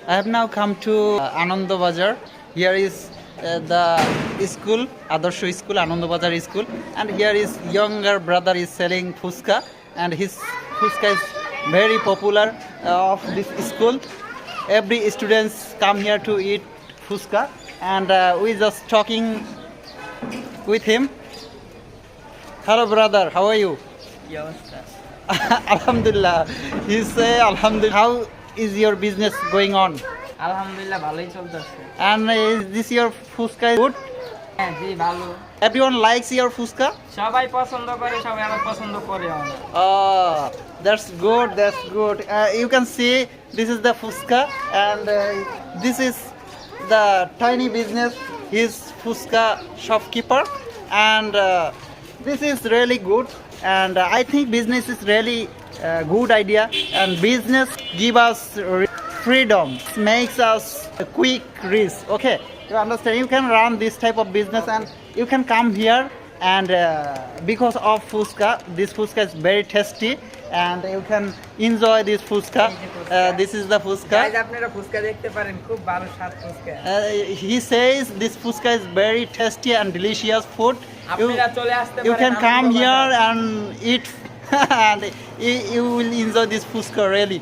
I have now come to Ananda Bazar. Here is the school, Adarsho School, Ananda Bazar School, and here is younger brother is selling fuska, and his fuska is very popular of this school. Every students come here to eat fuska, and we just talking with him. Hello, brother. How are you? Namaskar. Alhamdulillah. He say Alhamdulillah. How is your business going on? আলহামদুলিল্লাহ ভালোই চলতেছে। And is this your fuska good? হ্যাঁ জি ভালো। Everyone likes your fuska? সবাই পছন্দ করে, সবাই আবার পছন্দ করে না। Oh, that's good. That's good. You can see this is the fuska, and this is the tiny business. His fuska shopkeeper, and this is really good. And I think business is really good idea. And business give us freedom, makes us a quick risk. Okay, you understand? You can run this type of business, and you can come here. And because of fuska, this fuska is very tasty, and you can enjoy this fuska. This is the fuska. Guys আপনারা ফুচকা দেখতে পারেন, খুব ভালো স্বাদ fuchka. He says this fuska is very tasty and delicious food. আপনারা চলে আসতে পারেন। You can come here and eat, and you will enjoy this fuska really.